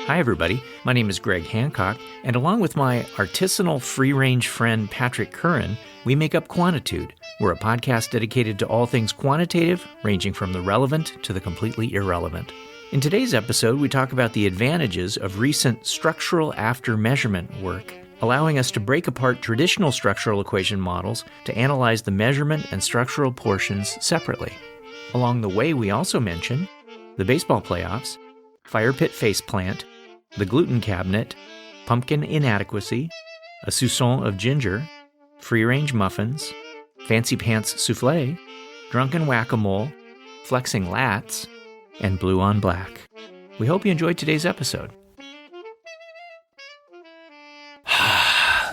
Hi, everybody. My name is Greg Hancock, and along with my artisanal free-range friend Patrick Curran, we make up Quantitude. We're a podcast dedicated to all things quantitative, ranging from the relevant to the completely irrelevant. In today's episode, we talk about the advantages of recent structural after-measurement work, allowing us to break apart traditional structural equation models to analyze the measurement and structural portions separately. Along the way, we also mention the baseball playoffs, fire pit faceplant, the gluten cabinet, pumpkin inadequacy, a soupçon of ginger, free-range muffins, fancy pants souffle, drunken whac-a-mole, flexing lats, and blue on black. We hope you enjoyed today's episode.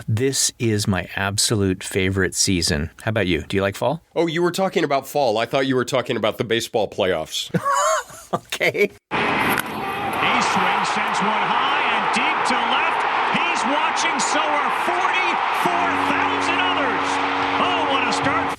This is my absolute favorite season. How about you? Do you like fall? Oh, you were talking about fall. I thought you were talking about the baseball playoffs. Okay. He swings, sends one high and deep to left. He's watching, so are 44,000 others. Oh, what a start.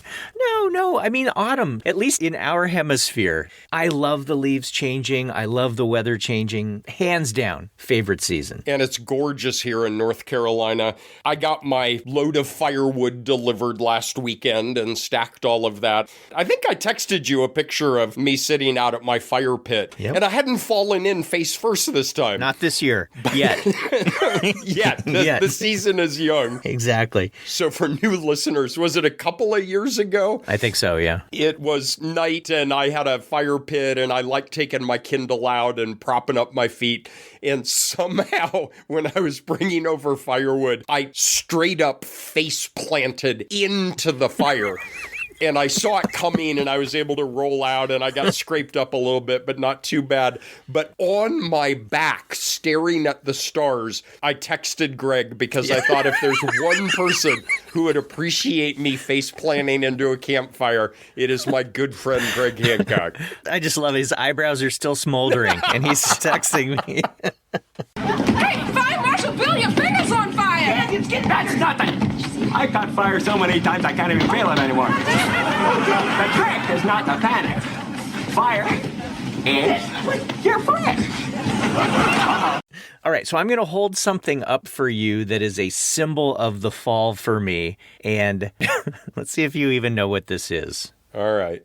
No. I mean, autumn, at least in our hemisphere. I love the leaves changing. I love the weather changing. Hands down, favorite season. And it's gorgeous here in North Carolina. I got my load of firewood delivered last weekend and stacked all of that. I think I texted you a picture of me sitting out at my fire pit. Yep. And I hadn't fallen in face first this time. Not this year. Yet. Yet. The season is young. Exactly. So for new listeners, was it a couple of years ago? I think so, yeah. It was night and I had a fire pit and I liked taking my Kindle out and propping up my feet. And somehow when I was bringing over firewood, I straight up face planted into the fire. And I saw it coming and I was able to roll out and I got scraped up a little bit, but not too bad. But on my back, staring at the stars, I texted Greg because I thought if there's one person who would appreciate me face planting into a campfire, it is my good friend Greg Hancock. I just love it. His eyebrows are still smoldering and he's texting me. Hey, Fire Marshal Bill, your finger's on fire! That's nothing! I caught fire so many times I can't even feel it anymore. The trick is not to panic. Fire is your friend. All right, so I'm going to hold something up for you that is a symbol of the fall for me, and let's see if you even know what this is. All right.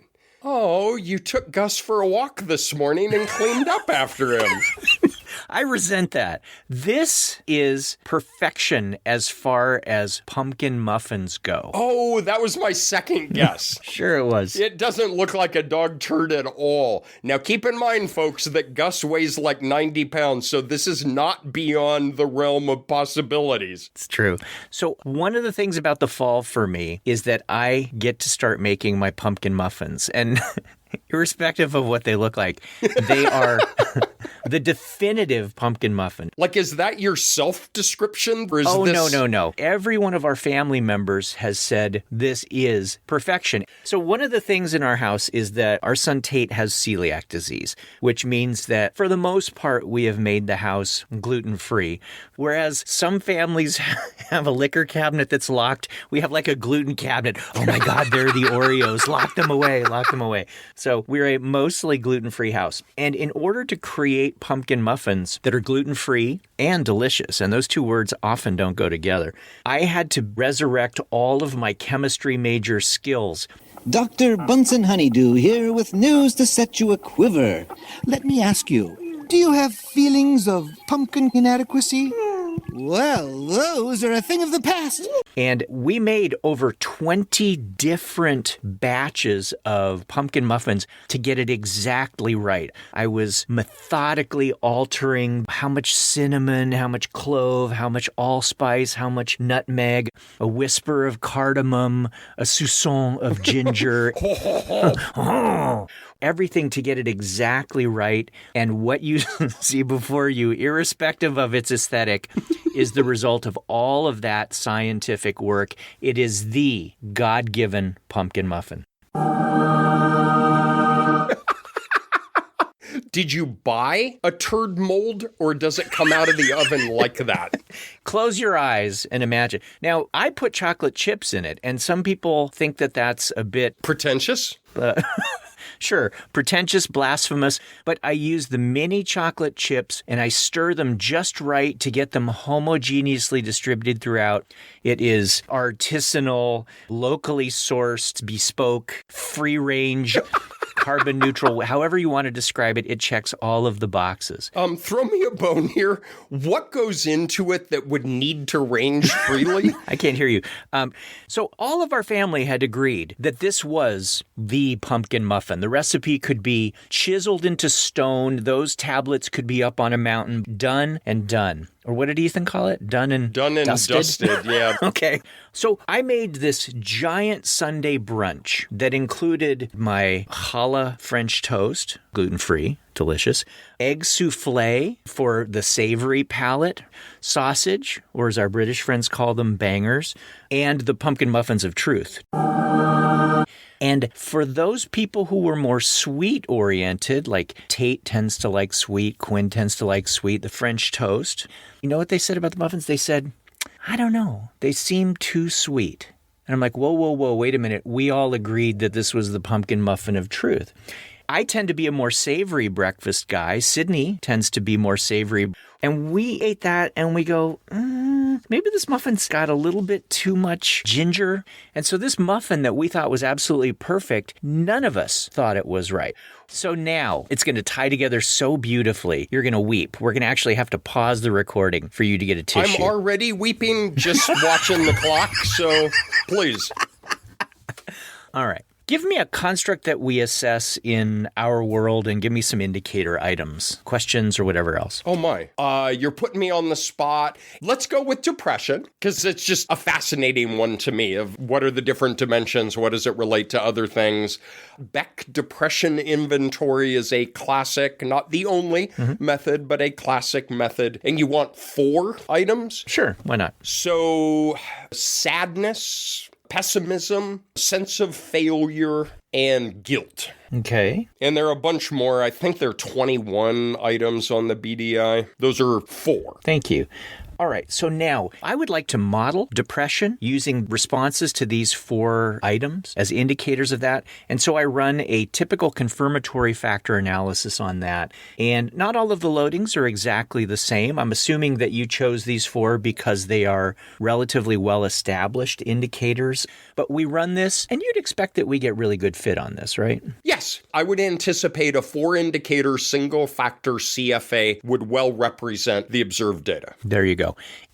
Oh, you took Gus for a walk this morning and cleaned up after him. I resent that. This is perfection as far as pumpkin muffins go. Oh, that was my second guess. Sure it was. It doesn't look like a dog turd at all. Now, keep in mind, folks, that Gus weighs like 90 pounds, so this is not beyond the realm of possibilities. It's true. So one of the things about the fall for me is that I get to start making my pumpkin muffins. And irrespective of what they look like, they are the definitive pumpkin muffin. Like, is that your self-description? Or is No. Every one of our family members has said this is perfection. So one of the things in our house is that our son Tate has celiac disease, which means that for the most part, we have made the house gluten-free. Whereas some families have a liquor cabinet that's locked. We have like a gluten cabinet. Oh my God, there are the Oreos. Lock them away. So we're a mostly gluten-free house. And in order to create pumpkin muffins that are gluten-free and delicious, and those two words often don't go together, I had to resurrect all of my chemistry major skills. Dr. Bunsen Honeydew here with news to set you a quiver. Let me ask you, do you have feelings of pumpkin inadequacy? Well, those are a thing of the past. And we made over 20 different batches of pumpkin muffins to get it exactly right. I was methodically altering how much cinnamon, how much clove, how much allspice, how much nutmeg, a whisper of cardamom, a soupçon of ginger. Everything to get it exactly right. And what you see before you, irrespective of its aesthetic, is the result of all of that scientific work. It is the God-given pumpkin muffin. Did you buy a turd mold, or does it come out of the oven like that? Close your eyes and imagine. Now, I put chocolate chips in it, and some people think that that's a bit pretentious. Sure, pretentious, blasphemous, but I use the mini chocolate chips and I stir them just right to get them homogeneously distributed throughout. It is artisanal, locally sourced, bespoke, free range, carbon neutral, however you want to describe it, it checks all of the boxes. Throw me a bone here. What goes into it that would need to range freely? I can't hear you. So all of our family had agreed that this was the pumpkin muffin. The recipe could be chiseled into stone. Those tablets could be up on a mountain. Done and done. Or what did Ethan call it? Done and dusted, yeah. Okay. So I made this giant Sunday brunch that included my challah French toast, gluten-free, delicious, egg souffle for the savory palate, sausage, or as our British friends call them, bangers, and the pumpkin muffins of truth. And for those people who were more sweet-oriented, like Tate tends to like sweet, Quinn tends to like sweet, the French toast, you know what they said about the muffins? They said, I don't know, they seem too sweet. And I'm like, whoa, wait a minute. We all agreed that this was the pumpkin muffin of truth. I tend to be a more savory breakfast guy. Sydney tends to be more savory. And we ate that and we go, maybe this muffin's got a little bit too much ginger. And so this muffin that we thought was absolutely perfect, none of us thought it was right. So now it's going to tie together so beautifully. You're going to weep. We're going to actually have to pause the recording for you to get a tissue. I'm already weeping just watching the clock, so please. All right. Give me a construct that we assess in our world and give me some indicator items, questions, or whatever else. Oh, my. You're putting me on the spot. Let's go with depression, because it's just a fascinating one to me of what are the different dimensions? What does it relate to other things? Beck depression inventory is a classic, not the only method, but a classic method. And you want 4 items? Sure, why not? So, sadness, pessimism, sense of failure, and guilt. Okay. And there are a bunch more. I think there are 21 items on the BDI. Those are 4. Thank you. All right, so now I would like to model depression using responses to these 4 items as indicators of that. And so I run a typical confirmatory factor analysis on that. And not all of the loadings are exactly the same. I'm assuming that you chose these 4 because they are relatively well-established indicators. But we run this, and you'd expect that we get really good fit on this, right? Yes, I would anticipate a 4-indicator single-factor CFA would well represent the observed data. There you go.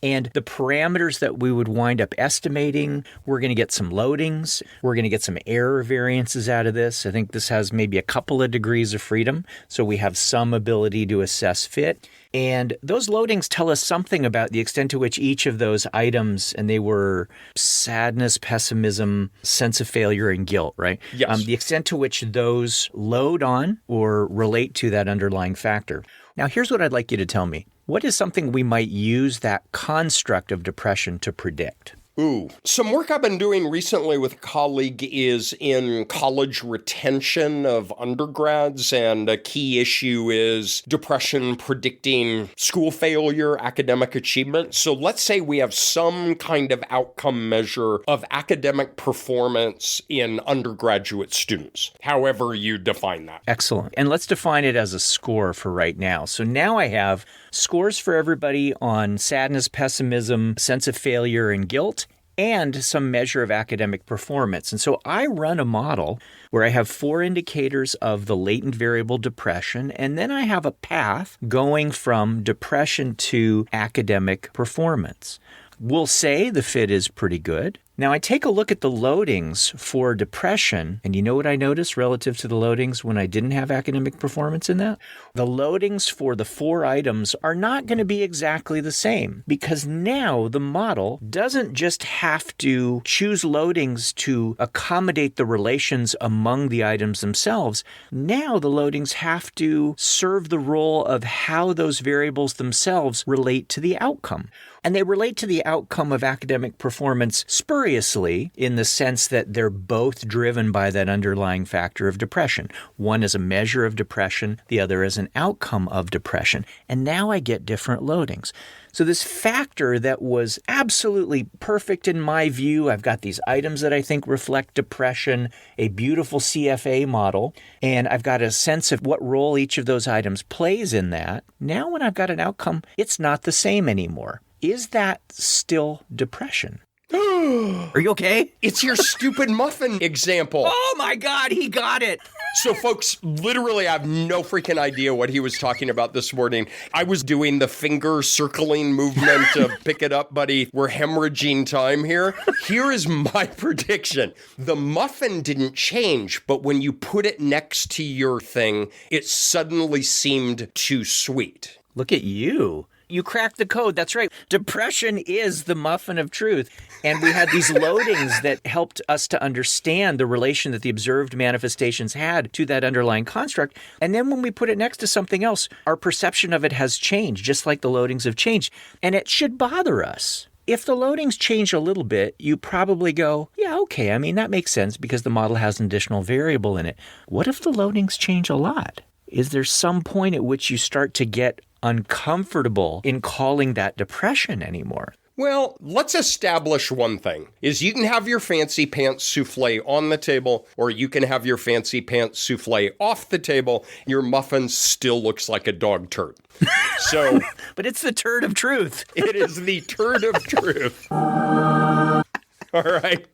And the parameters that we would wind up estimating, we're going to get some loadings. We're going to get some error variances out of this. I think this has maybe a couple of degrees of freedom, so we have some ability to assess fit. And those loadings tell us something about the extent to which each of those items, and they were sadness, pessimism, sense of failure, and guilt, right? Yes. The extent to which those load on or relate to that underlying factor. Now, here's what I'd like you to tell me. What is something we might use that construct of depression to predict? Ooh. Some work I've been doing recently with a colleague is in college retention of undergrads, and a key issue is depression predicting school failure, academic achievement. So let's say we have some kind of outcome measure of academic performance in undergraduate students, however you define that. Excellent. And let's define it as a score for right now. So now I have scores for everybody on sadness, pessimism, sense of failure, and guilt, and some measure of academic performance. And so I run a model where I have 4 indicators of the latent variable depression, and then I have a path going from depression to academic performance. We'll say the fit is pretty good. Now, I take a look at the loadings for depression, and you know what I noticed relative to the loadings when I didn't have academic performance in that? The loadings for the 4 items are not going to be exactly the same, because now the model doesn't just have to choose loadings to accommodate the relations among the items themselves. Now the loadings have to serve the role of how those variables themselves relate to the outcome. And they relate to the outcome of academic performance spurious vicariously in the sense that they're both driven by that underlying factor of depression. One is a measure of depression, the other is an outcome of depression. And now I get different loadings. So this factor that was absolutely perfect in my view, I've got these items that I think reflect depression, a beautiful CFA model, and I've got a sense of what role each of those items plays in that. Now when I've got an outcome, it's not the same anymore. Is that still depression? Are you okay? It's your stupid muffin example. Oh my God, he got it. So folks, literally, I have no freaking idea what he was talking about this morning. I was doing the finger circling movement of pick it up, buddy. We're hemorrhaging time here. Here is my prediction. The muffin didn't change, but when you put it next to your thing, it suddenly seemed too sweet. Look at you. You cracked the code. That's right. Depression is the muffin of truth. And we had these loadings that helped us to understand the relation that the observed manifestations had to that underlying construct. And then when we put it next to something else, our perception of it has changed, just like the loadings have changed. And it should bother us. If the loadings change a little bit, you probably go, yeah, okay. I mean, that makes sense because the model has an additional variable in it. What if the loadings change a lot? Is there some point at which you start to get uncomfortable in calling that depression anymore? Well, let's establish one thing, is you can have your fancy pants souffle on the table, or you can have your fancy pants souffle off the table. Your muffin still looks like a dog turd. So, but it's the turd of truth. It is the turd of truth. All right.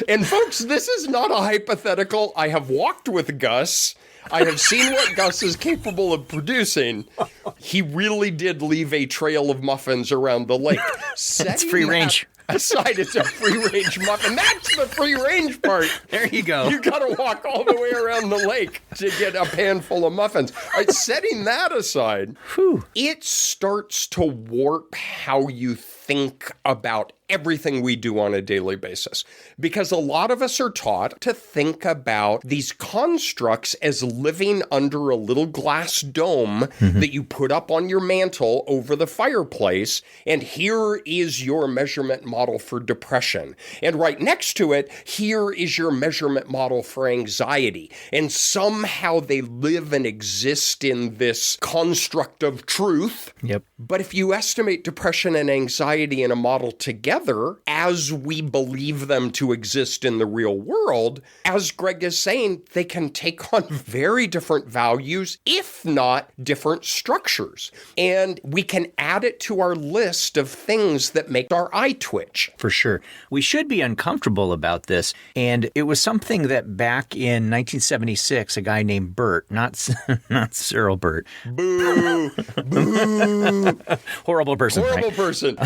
And folks, this is not a hypothetical. I have walked with Gus. I have seen what Gus is capable of producing. He really did leave a trail of muffins around the lake. It's free range. Aside, it's a free range muffin. That's the free range part. There you go. You got to walk all the way around the lake to get a pan full of muffins. All right, setting that aside, it starts to warp how you think about everything we do on a daily basis. Because a lot of us are taught to think about these constructs as living under a little glass dome that you put up on your mantle over the fireplace. And here is your measurement model for depression. And right next to it, here is your measurement model for anxiety. And somehow they live and exist in this construct of truth. Yep. But if you estimate depression and anxiety in a model together, as we believe them to exist in the real world, as Greg is saying, they can take on very different values, if not different structures. And we can add it to our list of things that make our eye twitch. For sure. We should be uncomfortable about this. And it was something that back in 1976, a guy named Bert, not Cyril Bert. Boo! Boo! Horrible person. Horrible right? person.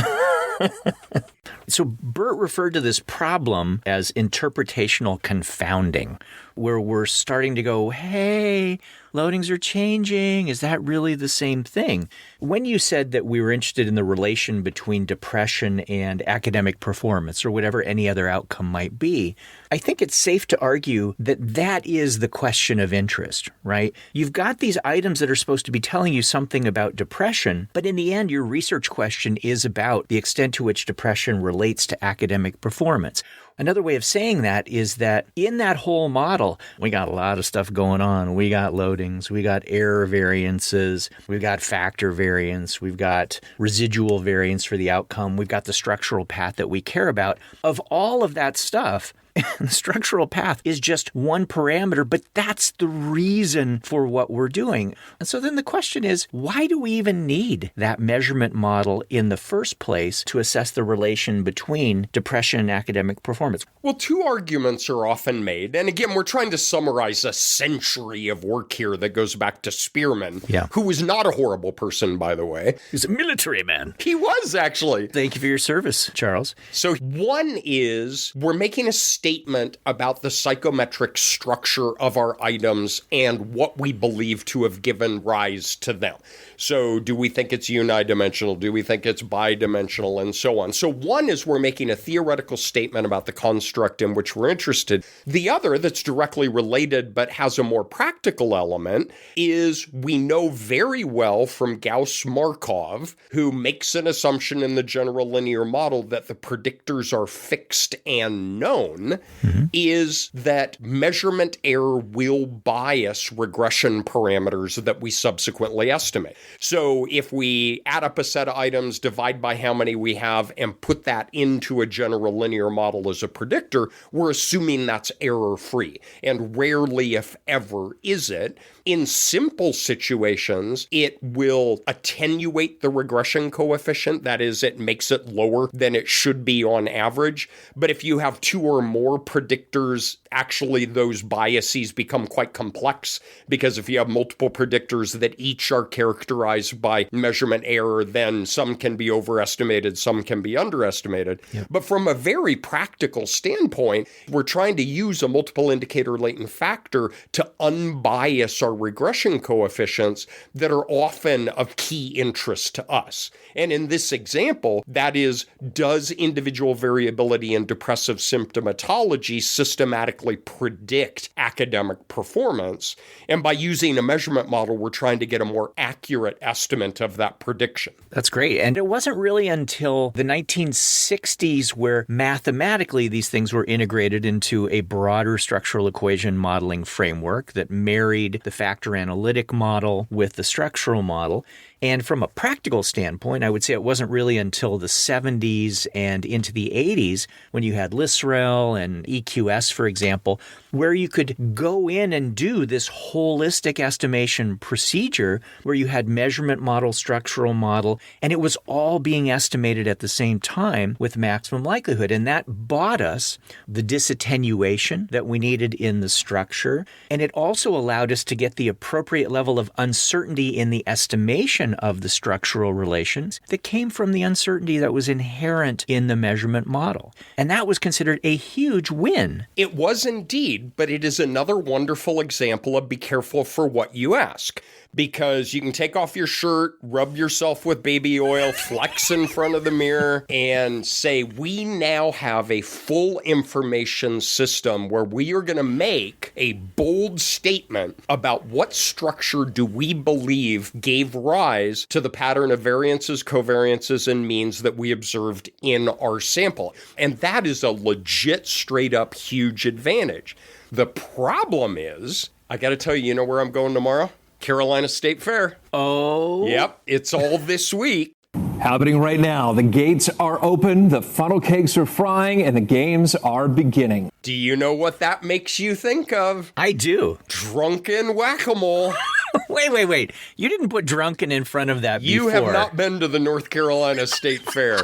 So Bert referred to this problem as interpretational confounding, where we're starting to go, hey, loadings are changing. Is that really the same thing? When you said that we were interested in the relation between depression and academic performance or whatever any other outcome might be, I think it's safe to argue that that is the question of interest, right? You've got these items that are supposed to be telling you something about depression, but in the end, your research question is about the extent to which depression relates to academic performance. Another way of saying that is that in that whole model, we got a lot of stuff going on. We got loadings, we got error variances, we've got factor variance, we've got residual variance for the outcome, we've got the structural path that we care about. Of all of that stuff, the structural path is just one parameter, but that's the reason for what we're doing. And so then the question is, why do we even need that measurement model in the first place to assess the relation between depression and academic performance? Well, two arguments are often made. And again, we're trying to summarize a century of work here that goes back to Spearman, who was not a horrible person, by the way. He's a military man. He was, actually. Thank you for your service, Charles. So one is we're making a statement statement about the psychometric structure of our items and what we believe to have given rise to them. So do we think it's unidimensional? Do we think it's bidimensional? And so on. So one is we're making a theoretical statement about the construct in which we're interested. The other, that's directly related but has a more practical element, is we know very well from Gauss-Markov, who makes an assumption in the general linear model that the predictors are fixed and known, is that measurement error will bias regression parameters that we subsequently estimate. So if we add up a set of items, divide by how many we have, and put that into a general linear model as a predictor, we're assuming that's error-free. And rarely, if ever, is it. In simple situations, it will attenuate the regression coefficient. That is, it makes it lower than it should be on average. But if you have two or more predictors, actually those biases become quite complex, because if you have multiple predictors that each are characterized by measurement error, then some can be overestimated, some can be underestimated. Yep. But from a very practical standpoint, we're trying to use a multiple indicator latent factor to unbias our regression coefficients that are often of key interest to us. And in this example, that is, does individual variability in depressive symptomatology systematically predict academic performance? And by using a measurement model, we're trying to get a more accurate estimate of that prediction. That's great. And it wasn't really until the 1960s where mathematically these things were integrated into a broader structural equation modeling framework that married the factor analytic model with the structural model. And from a practical standpoint, I would say it wasn't really until the 70s and into the 80s when you had Lisrel and EQS, for example, where you could go in and do this holistic estimation procedure where you had measurement model, structural model, and it was all being estimated at the same time with maximum likelihood. And that bought us the disattenuation that we needed in the structure. And it also allowed us to get the appropriate level of uncertainty in the estimation of the structural relations that came from the uncertainty that was inherent in the measurement model. And that was considered a huge win. It was indeed, but it is another wonderful example of be careful for what you ask. Because you can take off your shirt, rub yourself with baby oil, flex in front of the mirror, and say, we now have a full information system where we are going to make a bold statement about what structure do we believe gave rise to the pattern of variances, covariances, and means that we observed in our sample. And that is a legit, straight up, huge advantage. The problem is, I got to tell you, you know where I'm going tomorrow? Carolina State Fair. Oh. Yep, it's all this week. Happening right now. The gates are open, the funnel cakes are frying, and the games are beginning. Do you know what that makes you think of? I do. Drunken whac-a-mole. Wait. You didn't put drunken in front of that before. You have not been to the North Carolina State Fair.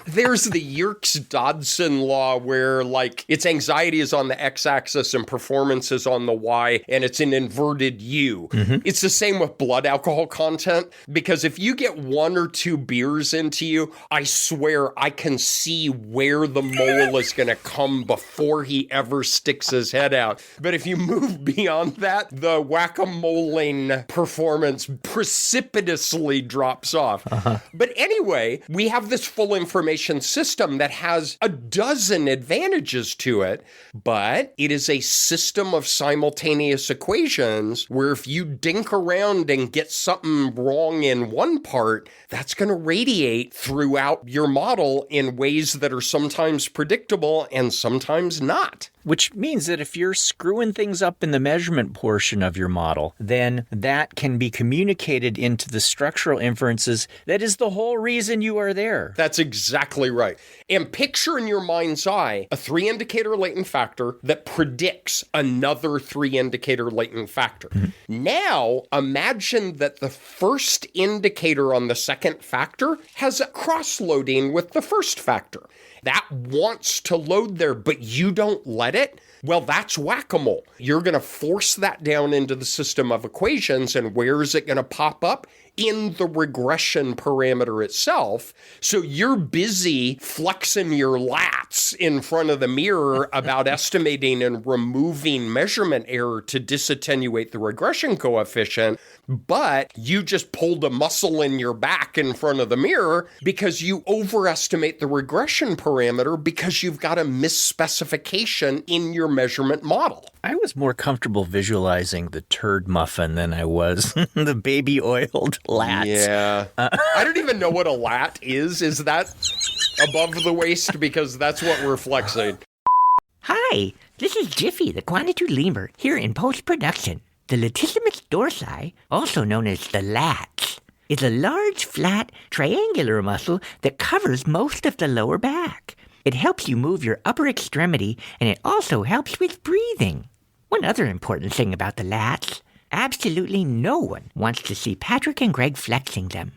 There's the Yerkes-Dodson law where, like, its anxiety is on the x-axis and performance is on the y, and it's an inverted U. Mm-hmm. It's the same with blood alcohol content, because if you get one or two beers into you, I swear I can see where the mole is going to come before he ever sticks his head out. But if you move beyond that, the whack-a-moling performance precipitously drops off. Uh-huh. But anyway, we have this full information system that has a dozen advantages to it, but it is a system of simultaneous equations where if you dink around and get something wrong in one part, that's going to radiate throughout your model in ways that are sometimes predictable and sometimes not. Which means that if you're screwing things up in the measurement portion of your model, then that can be communicated into the structural inferences. That is the whole reason you are there. That's exactly right. And picture in your mind's eye a 3-indicator latent factor that predicts another 3-indicator latent factor. Mm-hmm. Now, imagine that the first indicator on the second factor has a cross-loading with the first factor. That wants to load there, but you don't let it. Well, that's whack-a-mole. You're going to force that down into the system of equations, and where is it going to pop up? In the regression parameter itself. So you're busy flexing your lats in front of the mirror about estimating and removing measurement error to disattenuate the regression coefficient, but you just pulled a muscle in your back in front of the mirror because you overestimate the regression parameter because you've got a misspecification in your measurement model. I was more comfortable visualizing the turd muffin than I was the baby oiled lats. Yeah. I don't even know what a lat is. Is that above the waist? Because that's what we're flexing. Hi, this is Jiffy, the Quantitude lemur, here in post-production. The latissimus dorsi, also known as the lats, is a large, flat, triangular muscle that covers most of the lower back. It helps you move your upper extremity, and it also helps with breathing. One other important thing about the lats, absolutely no one wants to see Patrick and Greg flexing them.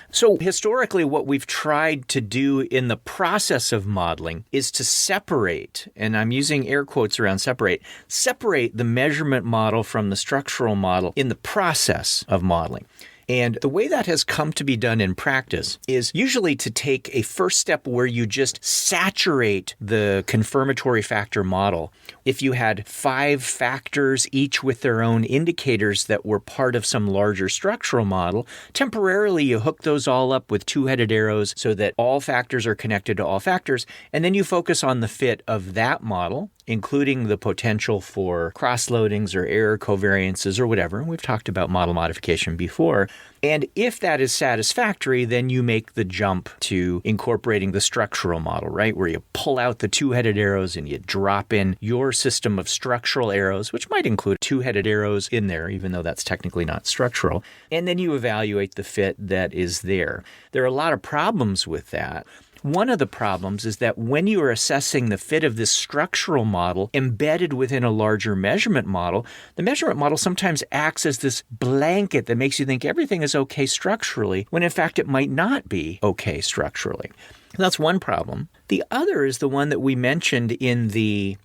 So historically, what we've tried to do in the process of modeling is to separate, and I'm using air quotes around separate the measurement model from the structural model in the process of modeling. And the way that has come to be done in practice is usually to take a first step where you just saturate the confirmatory factor model. If you had 5 factors, each with their own indicators that were part of some larger structural model, temporarily you hook those all up with 2-headed arrows so that all factors are connected to all factors, and then you focus on the fit of that model, including the potential for cross-loadings or error covariances or whatever. We've talked about model modification before. And if that is satisfactory, then you make the jump to incorporating the structural model, right? Where you pull out the 2-headed arrows and you drop in your system of structural arrows, which might include 2-headed arrows in there, even though that's technically not structural. And then you evaluate the fit that is there. There are a lot of problems with that. One of the problems is that when you are assessing the fit of this structural model embedded within a larger measurement model, the measurement model sometimes acts as this blanket that makes you think everything is okay structurally, when in fact it might not be okay structurally. That's one problem. The other is the one that we mentioned in the,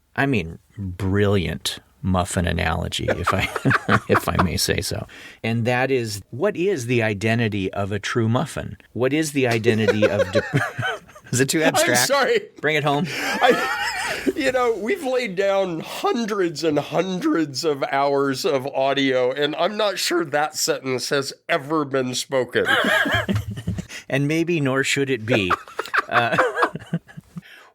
brilliant muffin analogy, if I may say so. And that is, what is the identity of a true muffin? What is the identity of... Is it too abstract? I'm sorry. Bring it home. We've laid down hundreds and hundreds of hours of audio, and I'm not sure that sentence has ever been spoken. And maybe nor should it be.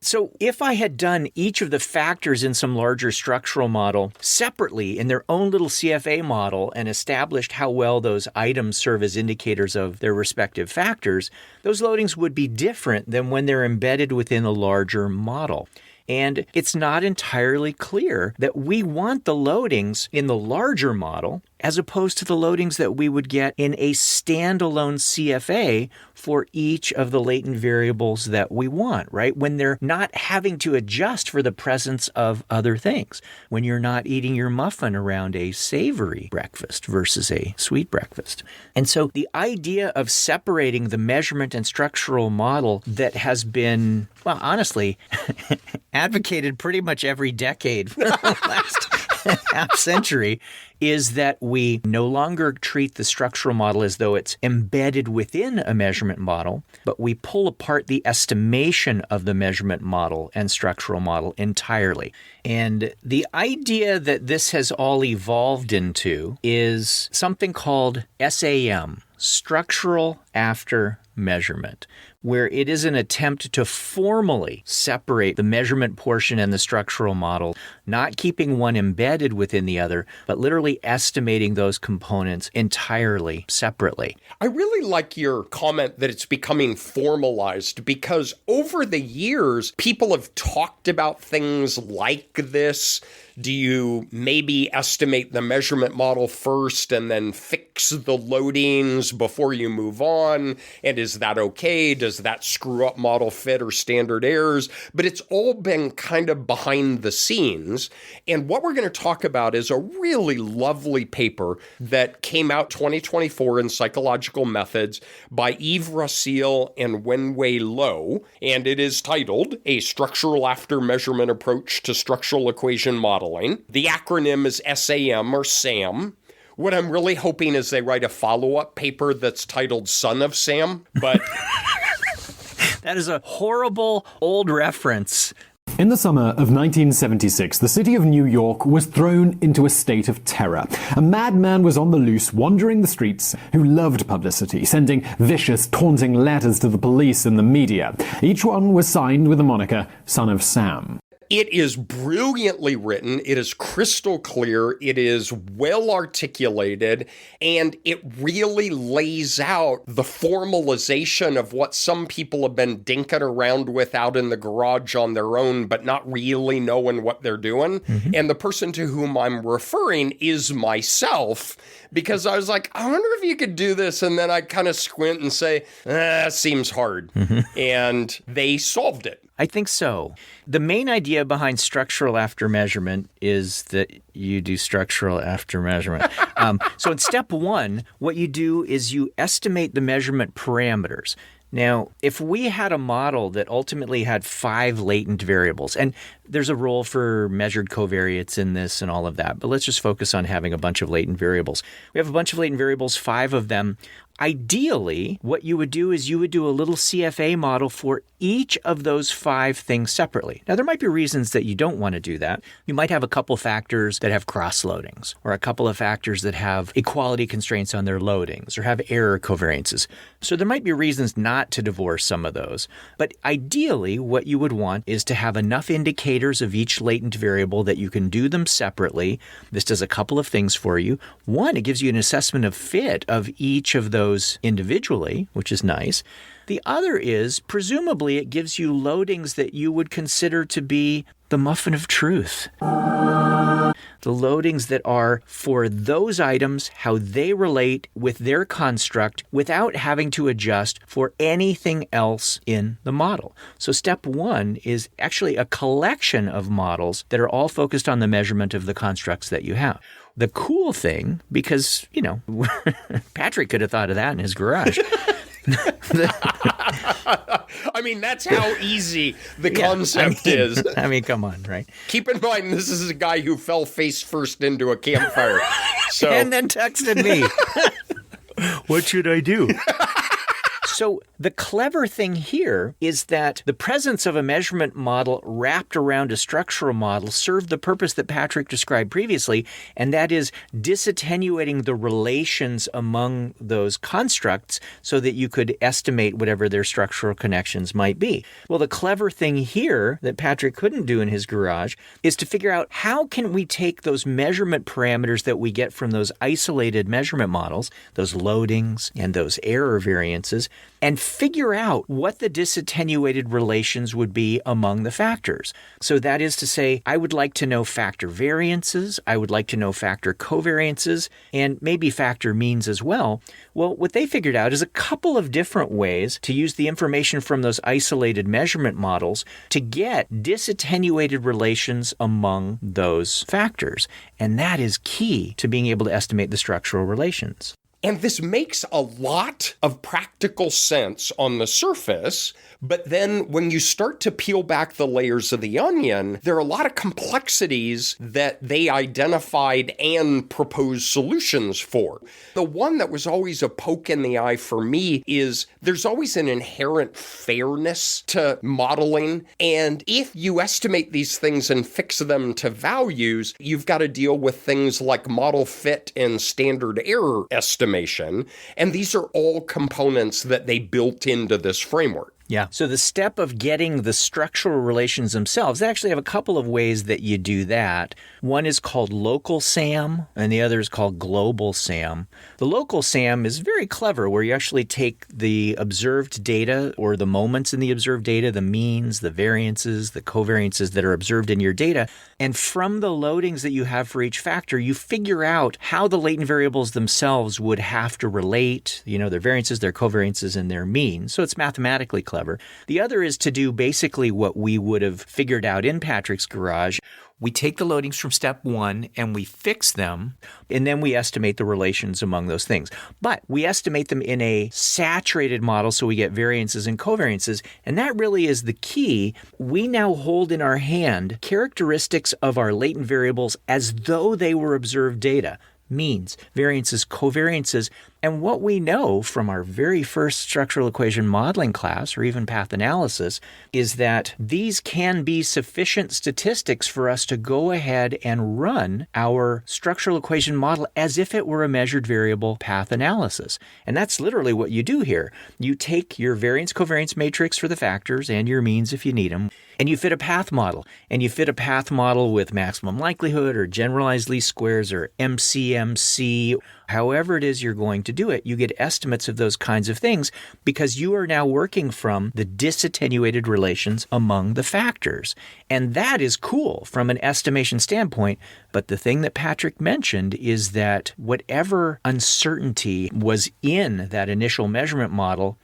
So if I had done each of the factors in some larger structural model separately in their own little CFA model and established how well those items serve as indicators of their respective factors, those loadings would be different than when they're embedded within a larger model. And it's not entirely clear that we want the loadings in the larger model as opposed to the loadings that we would get in a standalone CFA for each of the latent variables that we want, right? When they're not having to adjust for the presence of other things. When you're not eating your muffin around a savory breakfast versus a sweet breakfast. And so the idea of separating the measurement and structural model that has been, well, honestly, advocated pretty much every decade for the last half century is that we no longer treat the structural model as though it's embedded within a measurement model, but we pull apart the estimation of the measurement model and structural model entirely. And the idea that this has all evolved into is something called SAM, structural after measurement, where it is an attempt to formally separate the measurement portion and the structural model, not keeping one embedded within the other, but literally estimating those components entirely separately. I really like your comment that it's becoming formalized, because over the years, people have talked about things like this. Do you maybe estimate the measurement model first and then fix the loadings before you move on? And is that okay? Does does that screw up model fit or standard errors? But it's all been kind of behind the scenes. And what we're going to talk about is a really lovely paper that came out 2024 in Psychological Methods by Yves Rasil and Wenwei Lo, and it is titled A Structural After Measurement Approach to Structural Equation Modeling. The acronym is SAM or SAM. What I'm really hoping is they write a follow-up paper that's titled Son of Sam, but... That is a horrible old reference. In the summer of 1976, the city of New York was thrown into a state of terror. A madman was on the loose, wandering the streets, who loved publicity, sending vicious, taunting letters to the police and the media. Each one was signed with the moniker Son of Sam. It is brilliantly written, it is crystal clear, it is well articulated, and it really lays out the formalization of what some people have been dinking around with out in the garage on their own, but not really knowing what they're doing. Mm-hmm. And the person to whom I'm referring is myself, because I was like, I wonder if you could do this, and then I kind of squint and say, seems hard. Mm-hmm. And they solved it. I think so. The main idea behind structural after measurement is that you do structural after measurement. So in step one, what you do is you estimate the measurement parameters. Now, if we had a model that ultimately had 5 latent variables, and there's a role for measured covariates in this and all of that, but let's just focus on having a bunch of latent variables. We have a bunch of latent variables, 5 of them. Ideally, what you would do is you would do a little CFA model for each of those 5 things separately. Now, there might be reasons that you don't want to do that. You might have a couple factors that have cross-loadings, or a couple of factors that have equality constraints on their loadings, or have error covariances. So there might be reasons not to divorce some of those. But ideally, what you would want is to have enough indicators of each latent variable that you can do them separately. This does a couple of things for you. One, it gives you an assessment of fit of each of those individually, which is nice. The other is, presumably, it gives you loadings that you would consider to be the muffin of truth. The loadings that are for those items, how they relate with their construct without having to adjust for anything else in the model. So step one is actually a collection of models that are all focused on the measurement of the constructs that you have. The cool thing, because, Patrick could have thought of that in his garage. I mean, that's how easy the concept is. I mean, come on, right? Keep in mind, this is a guy who fell face first into a campfire. So. And then texted me. What should I do? So the clever thing here is that the presence of a measurement model wrapped around a structural model served the purpose that Patrick described previously, and that is disattenuating the relations among those constructs so that you could estimate whatever their structural connections might be. Well, the clever thing here that Patrick couldn't do in his garage is to figure out how can we take those measurement parameters that we get from those isolated measurement models, those loadings and those error variances, and figure out what the disattenuated relations would be among the factors. So that is to say, I would like to know factor variances, I would like to know factor covariances, and maybe factor means as well. Well, what they figured out is a couple of different ways to use the information from those isolated measurement models to get disattenuated relations among those factors. And that is key to being able to estimate the structural relations. And this makes a lot of practical sense on the surface, but then when you start to peel back the layers of the onion, there are a lot of complexities that they identified and proposed solutions for. The one that was always a poke in the eye for me is there's always an inherent fairness to modeling, and if you estimate these things and fix them to values, you've got to deal with things like model fit and standard error estimation. And these are all components that they built into this framework. Yeah. So the step of getting the structural relations themselves, they actually have a couple of ways that you do that. One is called local SAM, and the other is called global SAM. The local SAM is very clever, where you actually take the observed data or the moments in the observed data, the means, the variances, the covariances that are observed in your data, and from the loadings that you have for each factor, you figure out how the latent variables themselves would have to relate, their variances, their covariances, and their means. So it's mathematically clever. The other is to do basically what we would have figured out in Patrick's garage. We take the loadings from step 1 and we fix them, and then we estimate the relations among those things. But we estimate them in a saturated model, so we get variances and covariances, and that really is the key. We now hold in our hand characteristics of our latent variables as though they were observed data. Means, variances, covariances, and what we know from our very first structural equation modeling class, or even path analysis, is that these can be sufficient statistics for us to go ahead and run our structural equation model as if it were a measured variable path analysis. And that's literally what you do here. You take your variance covariance matrix for the factors and your means if you need them, and you fit a path model. And you fit a path model with maximum likelihood or generalized least squares or MCMC. However it is you're going to do it, you get estimates of those kinds of things because you are now working from the disattenuated relations among the factors. And that is cool from an estimation standpoint. But the thing that Patrick mentioned is that whatever uncertainty was in that initial measurement model,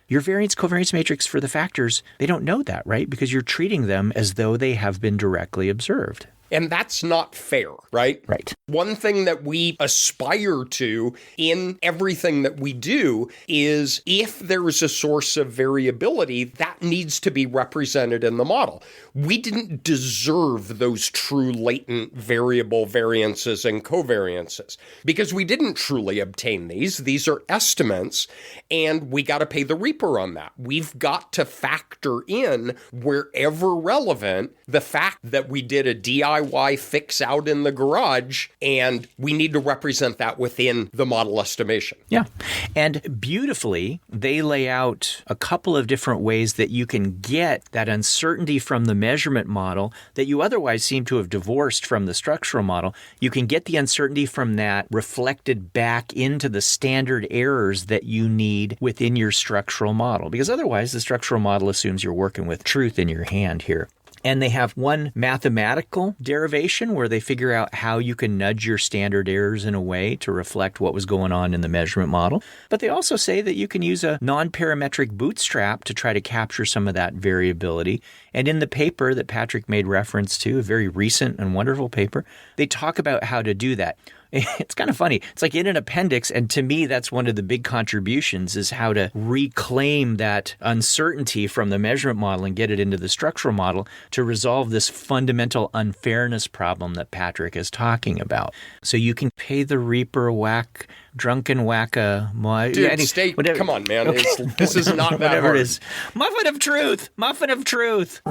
your variance covariance matrix for the factors, they don't know that, right? Because you're treating them as though they have been directly observed. And that's not fair, right? Right. One thing that we aspire to in everything that we do is if there is a source of variability, that needs to be represented in the model. We didn't deserve those true latent variable variances and covariances because we didn't truly obtain these. These are estimates, and we got to pay the reaper on that. We've got to factor in, wherever relevant, the fact that we did a DIY fix out in the garage, and we need to represent that within the model estimation. Yeah. And beautifully, they lay out a couple of different ways that you can get that uncertainty from the measurement model that you otherwise seem to have divorced from the structural model. You can get the uncertainty from that reflected back into the standard errors that you need within your structural model, because otherwise the structural model assumes you're working with truth in your hand here. And they have one mathematical derivation where they figure out how you can nudge your standard errors in a way to reflect what was going on in the measurement model. But they also say that you can use a non-parametric bootstrap to try to capture some of that variability. And in the paper that Patrick made reference to, a very recent and wonderful paper, they talk about how to do that. It's kind of funny. It's like in an appendix, and to me, that's one of the big contributions is how to reclaim that uncertainty from the measurement model and get it into the structural model to resolve this fundamental unfairness problem that Patrick is talking about. So you can pay the reaper drunken whac-a-mole. Dude, come on, man. Okay. This is not that whatever hard. It is. Muffin of truth.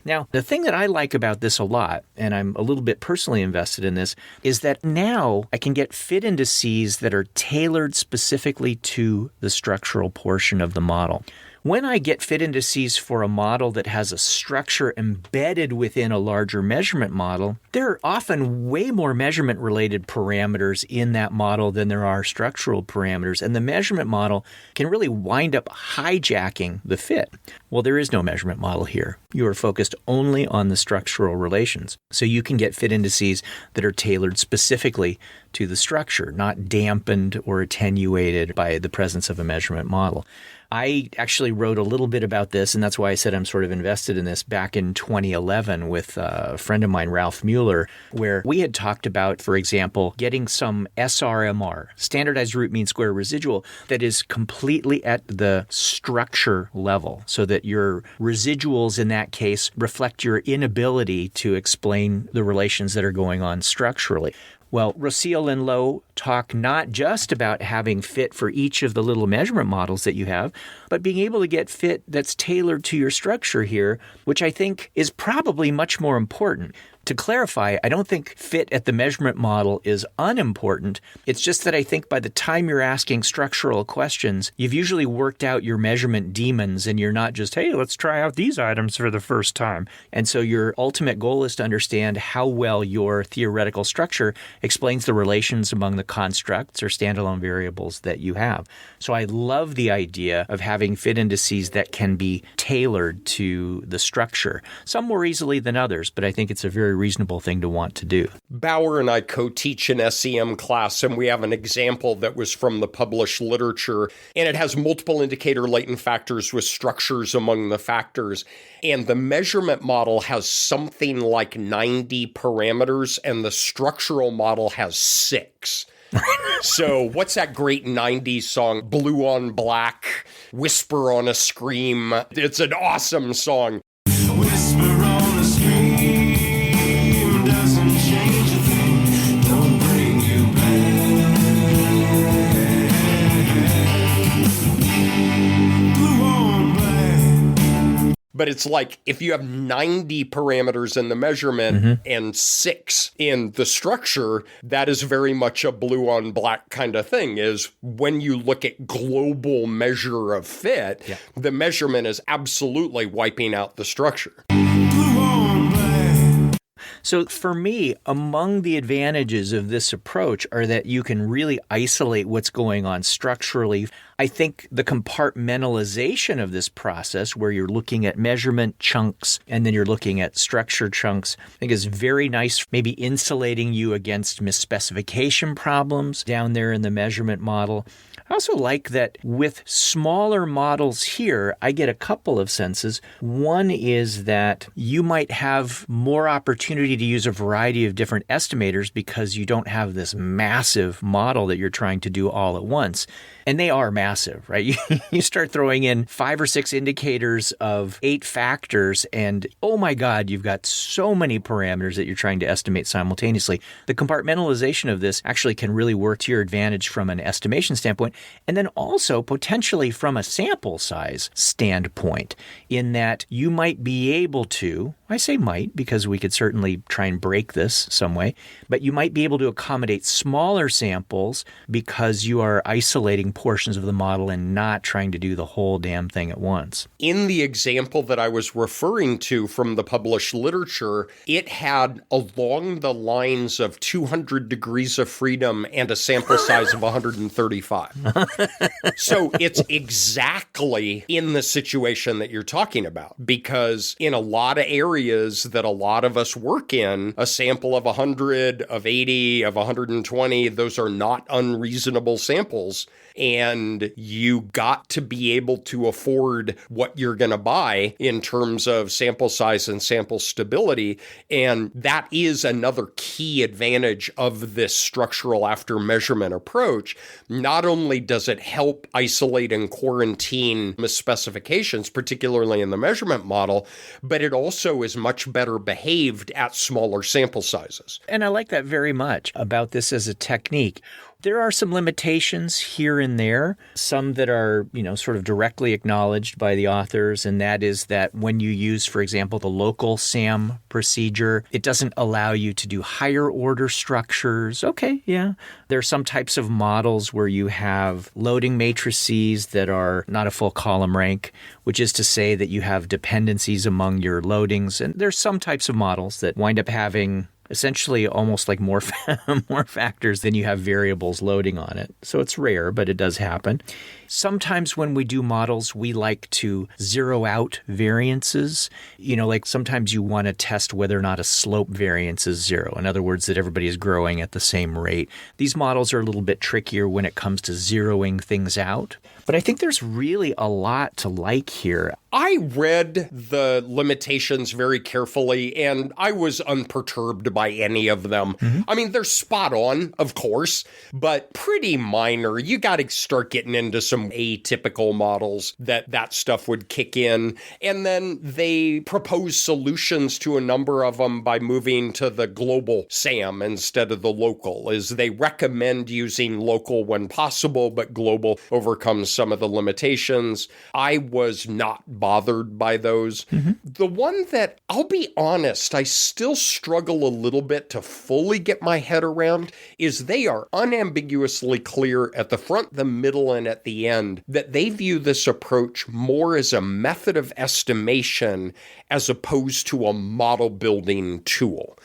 Now, the thing that I like about this a lot, and I'm a little bit personally invested in this, is that now I can get fit indices that are tailored specifically to the structural portion of the model. When I get fit indices for a model that has a structure embedded within a larger measurement model, there are often way more measurement-related parameters in that model than there are structural parameters, and the measurement model can really wind up hijacking the fit. Well, there is no measurement model here. You are focused only on the structural relations, so you can get fit indices that are tailored specifically to the structure, not dampened or attenuated by the presence of a measurement model. I actually wrote a little bit about this, and that's why I said I'm sort of invested in this back in 2011 with a friend of mine, Ralph Mueller, where we had talked about, for example, getting some SRMR, standardized root mean square residual, that is completely at the structure level so that your residuals in that case reflect your inability to explain the relations that are going on structurally. Well, Rossiel and Lowe talk not just about having fit for each of the little measurement models that you have, but being able to get fit that's tailored to your structure here, which I think is probably much more important. To clarify, I don't think fit at the measurement model is unimportant. It's just that I think by the time you're asking structural questions, you've usually worked out your measurement demons and you're not just, hey, let's try out these items for the first time. And so your ultimate goal is to understand how well your theoretical structure explains the relations among the constructs or standalone variables that you have. So I love the idea of having fit indices that can be tailored to the structure. Some more easily than others, but I think it's a very reasonable thing to want to do. Bauer and I co-teach an SEM class, and we have an example that was from the published literature, and it has multiple indicator latent factors with structures among the factors. And the measurement model has something like 90 parameters, and the structural model has 6. So what's that great 90s song, Blue on Black, Whisper on a Scream? It's an awesome song. Whisper on a scream doesn't change a thing, don't bring you back. Blue on black. But it's like if you have 90 parameters in the measurement and 6 in the structure, that is very much a blue on black kind of thing. Is when you look at global measure of fit, the measurement is absolutely wiping out the structure. Blue on black. So for me, among the advantages of this approach are that you can really isolate what's going on structurally. I think the compartmentalization of this process, where you're looking at measurement chunks and then you're looking at structure chunks, I think is very nice, maybe insulating you against misspecification problems down there in the measurement model. I also like that with smaller models here, I get a couple of senses. One is that you might have more opportunity to use a variety of different estimators because you don't have this massive model that you're trying to do all at once. And they are massive, right? You start throwing in 5 or 6 indicators of 8 factors, and oh my God, you've got so many parameters that you're trying to estimate simultaneously. The compartmentalization of this actually can really work to your advantage from an estimation standpoint, and then also potentially from a sample size standpoint, in that you might be able to, I say might because we could certainly try and break this some way, but you might be able to accommodate smaller samples because you are isolating portions of the model and not trying to do the whole damn thing at once. In the example that I was referring to from the published literature, it had along the lines of 200 degrees of freedom and a sample size of 135. So it's exactly in the situation that you're talking about, because in a lot of areas that a lot of us work in, a sample of 100, of 80, of 120, those are not unreasonable samples. And you got to be able to afford what you're going to buy in terms of sample size and sample stability. And that is another key advantage of this structural after measurement approach. Not only does it help isolate and quarantine misspecifications, particularly in the measurement model, but it also is much better behaved at smaller sample sizes. And I like that very much about this as a technique. There are some limitations here and there, some that are, sort of directly acknowledged by the authors, and that is that when you use, for example, the local SAM procedure, it doesn't allow you to do higher order structures. Okay, yeah. There are some types of models where you have loading matrices that are not a full column rank, which is to say that you have dependencies among your loadings. And there's some types of models that wind up having essentially almost like more factors than you have variables loading on it. So it's rare, but it does happen. Sometimes when we do models, we like to zero out variances. Like sometimes you want to test whether or not a slope variance is 0. In other words, that everybody is growing at the same rate. These models are a little bit trickier when it comes to zeroing things out. But I think there's really a lot to like here. I read the limitations very carefully, and I was unperturbed by by any of them. I mean, they're spot on, of course, but pretty minor. You got to start getting into some atypical models that stuff would kick in. And then they propose solutions to a number of them by moving to the global SAM instead of the local, as they recommend using local when possible, but global overcomes some of the limitations. I was not bothered by those. The one that, I'll be honest, I still struggle a little bit to fully get my head around is they are unambiguously clear at the front, the middle, and at the end that they view this approach more as a method of estimation as opposed to a model building tool.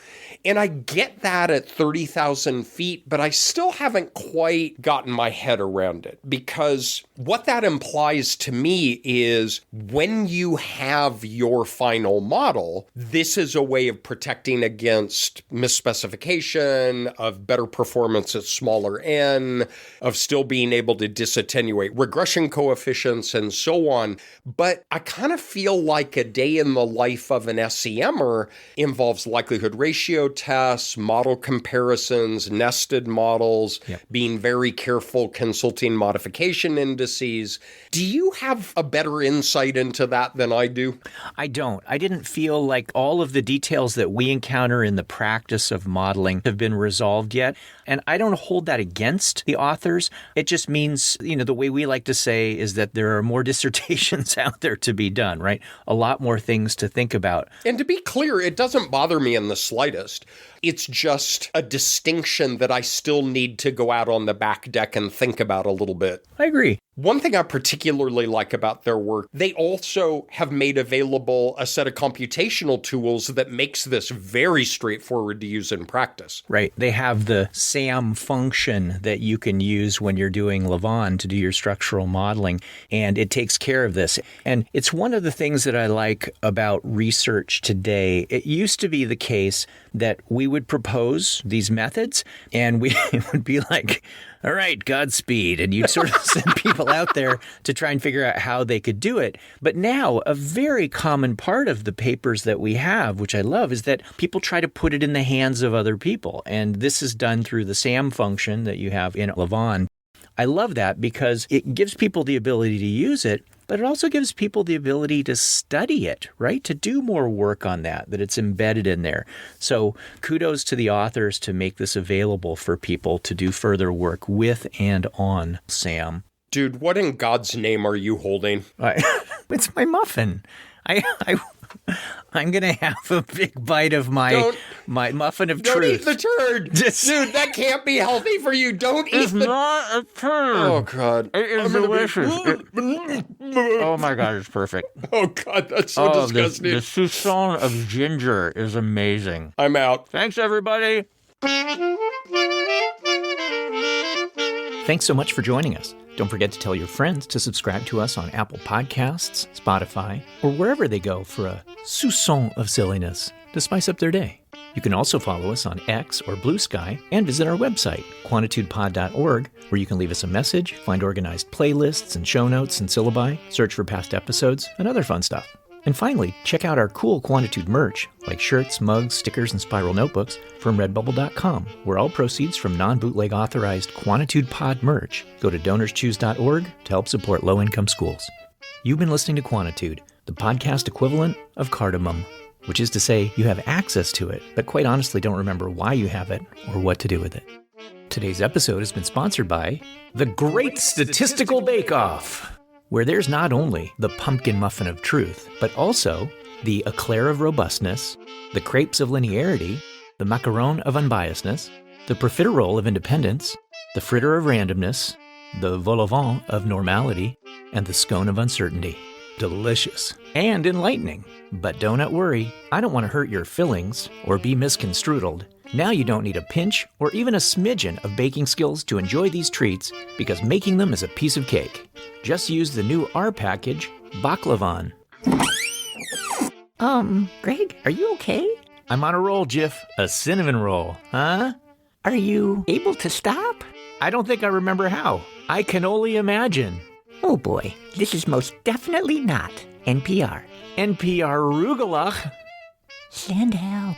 And I get that at 30,000 feet, but I still haven't quite gotten my head around it, because what that implies to me is when you have your final model, this is a way of protecting against misspecification, of better performance at smaller n, of still being able to disattenuate regression coefficients and so on. But I kind of feel like a day in the life of an SEMer involves likelihood ratio tests, model comparisons, nested models, being very careful, consulting modification indices. Do you have a better insight into that than I do? I don't. I didn't feel like all of the details that we encounter in the practice of modeling have been resolved yet. And I don't hold that against the authors. It just means, the way we like to say is that there are more dissertations out there to be done, right? A lot more things to think about. And to be clear, it doesn't bother me in the slightest. It's just a distinction that I still need to go out on the back deck and think about a little bit. I agree. One thing I particularly like about their work, they also have made available a set of computational tools that makes this very straightforward to use in practice. Right. They have the SAM function that you can use when you're doing Lavon to do your structural modeling, and it takes care of this. And it's one of the things that I like about research today. It used to be the case that we would propose these methods and we would be like, all right, Godspeed. And you'd sort of send people out there to try and figure out how they could do it. But now a very common part of the papers that we have, which I love, is that people try to put it in the hands of other people. And this is done through the SAM function that you have in Lavon. I love that because it gives people the ability to use it, but it also gives people the ability to study it, right? To do more work on that it's embedded in there. So kudos to the authors to make this available for people to do further work with and on SAM. Dude, what in God's name are you holding? It's my muffin. I'm going to have a big bite of my muffin of truth. Don't eat the turd. Dude, that can't be healthy for you. Don't eat It's not a turd. Oh, God. It is delicious. Oh, my God, it's perfect. Oh, God, that's so disgusting. The soupçon of ginger is amazing. I'm out. Thanks, everybody. Thanks so much for joining us. Don't forget to tell your friends to subscribe to us on Apple Podcasts, Spotify, or wherever they go for a soupçon of silliness to spice up their day. You can also follow us on X or Blue Sky and visit our website, quantitudepod.org, where you can leave us a message, find organized playlists and show notes and syllabi, search for past episodes, and other fun stuff. And finally, check out our cool Quantitude merch, like shirts, mugs, stickers, and spiral notebooks from redbubble.com, where all proceeds from non-bootleg authorized Quantitude Pod merch go to donorschoose.org to help support low-income schools. You've been listening to Quantitude, the podcast equivalent of cardamom, which is to say you have access to it, but quite honestly don't remember why you have it or what to do with it. Today's episode has been sponsored by The Great Statistical Bake-Off, where there's not only the pumpkin muffin of truth, but also the eclair of robustness, the crepes of linearity, the macaron of unbiasedness, the profiterole of independence, the fritter of randomness, the vol au vent of normality, and the scone of uncertainty. Delicious and enlightening. But don't worry, I don't want to hurt your fillings or be misconstrued. Now you don't need a pinch or even a smidgen of baking skills to enjoy these treats, because making them is a piece of cake. Just use the new R package, Baklavan. Greg, are you okay? I'm on a roll, Jif. A cinnamon roll, huh? Are you able to stop? I don't think I remember how. I can only imagine. Oh boy, this is most definitely not NPR. NPR Rugelach. Send help.